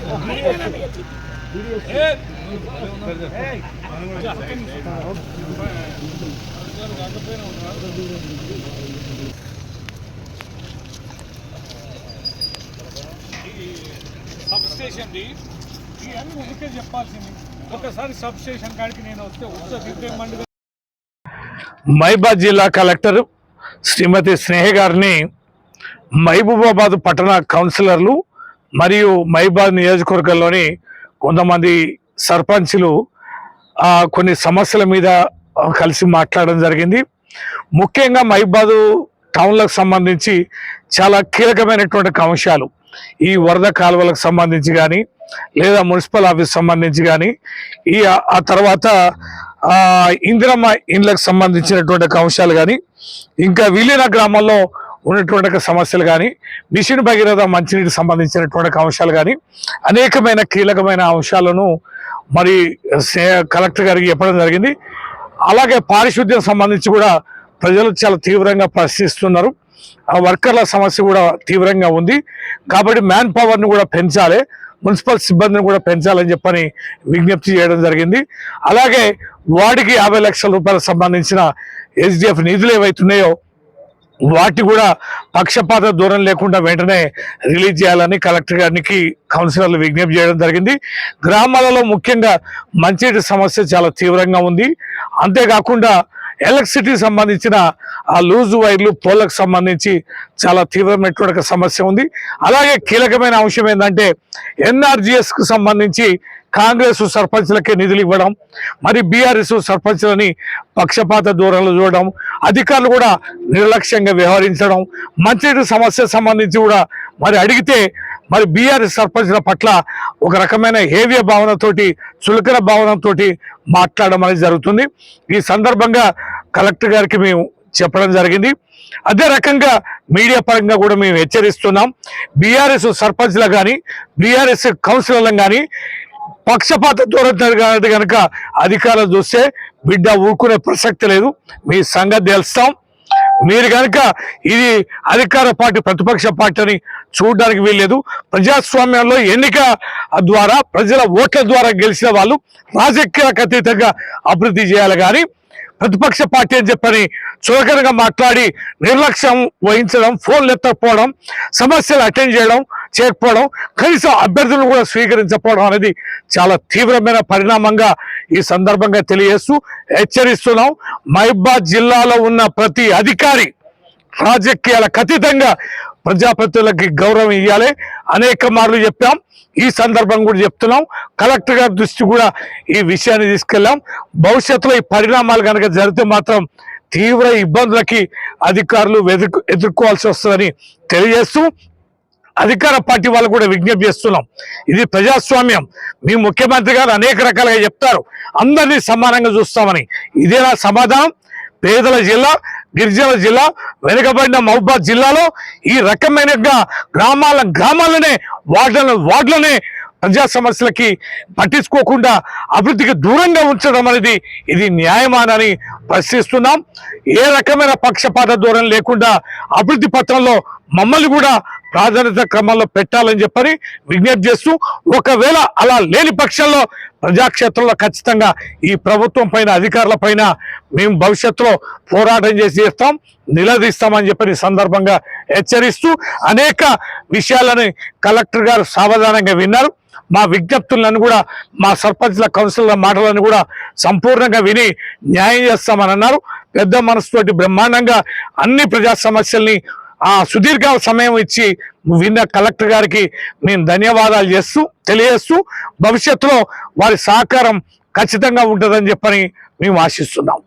Sub station ఇవన్నీ ఊరికే చెప్పాల్సింది. ఒకసారి సబ్ స్టేషన్ కాడికి నేను వస్తే మహబూబాబాద్ జిల్లా కలెక్టర్ శ్రీమతి స్నేహ గారిని మహబూబాబాద్ పట్టణ కౌన్సిలర్లు మరియు మహబూబాబాద్ నియోజకవర్గంలోని కొంతమంది సర్పంచులు కొన్ని సమస్యల మీద కలిసి మాట్లాడడం జరిగింది. ముఖ్యంగా మహబూబాబాద్ టౌన్లకు సంబంధించి చాలా కీలకమైనటువంటి అంశాలు, ఈ వరద కాలువలకు సంబంధించి కానీ లేదా మున్సిపల్ ఆఫీస్ సంబంధించి కానీ ఆ తర్వాత ఇందిరమ్మ ఇండ్లకు సంబంధించినటువంటి అంశాలు కానీ ఇంకా విలీన గ్రామాల్లో ఉన్నటువంటి సమస్యలు కానీ మిషన్ భగీరథ మంచినీటికి సంబంధించినటువంటి అంశాలు కానీ అనేకమైన కీలకమైన అంశాలను మరి కలెక్టర్ గారికి చెప్పడం జరిగింది. అలాగే పారిశుద్ధ్యం సంబంధించి కూడా ప్రజలు చాలా తీవ్రంగా ప్రశ్నిస్తున్నారు. ఆ వర్కర్ల సమస్య కూడా తీవ్రంగా ఉంది కాబట్టి మ్యాన్ పవర్ని కూడా పెంచాలి, మున్సిపల్ సిబ్బందిని కూడా పెంచాలని చెప్పని విజ్ఞప్తి చేయడం జరిగింది. అలాగే వార్డుకి 50 లక్షల రూపాయలకు సంబంధించిన ఎస్డిఎఫ్ నిధులు ఏవైతున్నాయో వాటి కూడా పక్షపాత దూరం లేకుండా వెంటనే రిలీజ్ చేయాలని కలెక్టర్ గారికి కౌన్సిలర్లు విజ్ఞప్తి చేయడం జరిగింది. గ్రామాలలో ముఖ్యంగా మంచినీటి సమస్య చాలా తీవ్రంగా ఉంది. అంతేకాకుండా ఎలక్ట్రిసిటీ సంబంధించిన ఆ లూజ్ వైర్లు పోల్లకు సంబంధించి చాలా తీవ్రమైనటువంటి సమస్య ఉంది. అలాగే కీలకమైన అంశం ఏంటంటే ఎన్ఆర్జీఎస్కు సంబంధించి కాంగ్రెస్ సర్పంచ్లకే నిధులు ఇవ్వడం, మరి బీఆర్ఎస్ సర్పంచ్లని పక్షపాత దూరంలో చూడడం, అధికారులు కూడా నిర్లక్ష్యంగా వ్యవహరించడం, మంచినీటి సమస్య సంబంధించి కూడా మరి అడిగితే మరి బీఆర్ఎస్ సర్పంచ్ల పట్ల ఒక రకమైన హేవియ భావనతోటి, చులకన భావనతోటి మాట్లాడడం అనేది జరుగుతుంది. ఈ సందర్భంగా కలెక్టర్ గారికి మేము చెప్పడం జరిగింది. అదే రకంగా మీడియా పరంగా కూడా మేము హెచ్చరిస్తున్నాం. బీఆర్ఎస్ సర్పంచ్లకు కానీ బీఆర్ఎస్ కౌన్సిలర్లకు కానీ పక్షపాత దూరం కనుక అధికారులు చూస్తే బిడ్డ ఊరుకునే ప్రసక్తి లేదు. మీ సంగతి తెలుస్తాం. మీరు కనుక ఇది అధికార పార్టీ ప్రతిపక్ష పార్టీ అని చూడడానికి వీల్లేదు. ప్రజాస్వామ్యంలో ఎన్నిక ద్వారా ప్రజల ఓట్ల ద్వారా గెలిచిన వాళ్ళు రాజకీయాలకు అతీతంగా అభివృద్ధి చేయాలి కానీ ప్రతిపక్ష పార్టీ అని చెప్పని చులకనగా మాట్లాడి నిర్లక్ష్యం వహించడం, ఫోన్లు ఎత్తకపోవడం, సమస్యలు అటెండ్ చేయకపోవడం, కనీసం అభ్యర్థులను కూడా స్వీకరించకపోవడం అనేది చాలా తీవ్రమైన పరిణామంగా ఈ సందర్భంగా తెలియజేస్తూ హెచ్చరిస్తున్నాం. మహబూబాబాద్ జిల్లాలో ఉన్న ప్రతి అధికారి రాజకీయాలకు అతీతంగా ప్రజాప్రతినిధులకి గౌరవం ఇవ్వాలి. అనేక మార్లు చెప్పాం, ఈ సందర్భం కూడా చెప్తున్నాం. కలెక్టర్ గారి దృష్టి కూడా ఈ విషయాన్ని తీసుకెళ్ళాం. భవిష్యత్తులో ఈ పరిణామాలు కనుక జరిగితే మాత్రం తీవ్ర ఇబ్బందులకి అధికారులు ఎదుర్కోవాల్సి వస్తుందని తెలియజేస్తూ అధికార పార్టీ వాళ్ళు కూడా విజ్ఞప్తి చేస్తున్నాం. ఇది ప్రజాస్వామ్యం. మీ ముఖ్యమంత్రి గారు అనేక రకాలుగా చెప్తారు అందరినీ సమానంగా చూస్తామని. ఇదేనా సమాధానం? పేదల జిల్లా, గిరిజన జిల్లా, వెనుకబడిన మహబూబాబాద్ జిల్లాలో ఈ రకమైన గ్రామాలనే వార్డులనే ప్రజా సమస్యలకి పట్టించుకోకుండా అభివృద్ధికి దూరంగా ఉంచడం అనేది ఇది న్యాయమానని ప్రశ్నిస్తున్నాం. ఏ రకమైన పక్షపాత దూరం లేకుండా అభివృద్ధి పత్రంలో మమ్మల్ని కూడా ప్రాధాన్యత క్రమంలో పెట్టాలని చెప్పని విజ్ఞప్తి చేస్తూ, ఒకవేళ అలా లేని పక్షంలో ప్రజాక్షేత్రంలో ఖచ్చితంగా ఈ ప్రభుత్వం పైన, అధికారుల పైన మేము భవిష్యత్తులో పోరాటం చేస్తాం, నిలదీస్తామని చెప్పని సందర్భంగా హెచ్చరిస్తూ అనేక విషయాలని కలెక్టర్ గారు సావధానంగా విన్నారు. మా విజ్ఞప్తులను కూడా, మా సర్పంచ్ల కౌన్సిలర్ల మాటలను కూడా సంపూర్ణంగా విని న్యాయం చేస్తామని అన్నారు. పెద్ద మనసుతోటి బ్రహ్మాండంగా అన్ని ప్రజా సమస్యల్ని సుదీర్ఘ సమయం ఇచ్చి విన్న కలెక్టర్ గారికి మేము ధన్యవాదాలు తెలియజేస్తూ భవిష్యత్తులో వారి సహకారం ఖచ్చితంగా ఉంటుందని చెప్పని మేము ఆశిస్తున్నాం.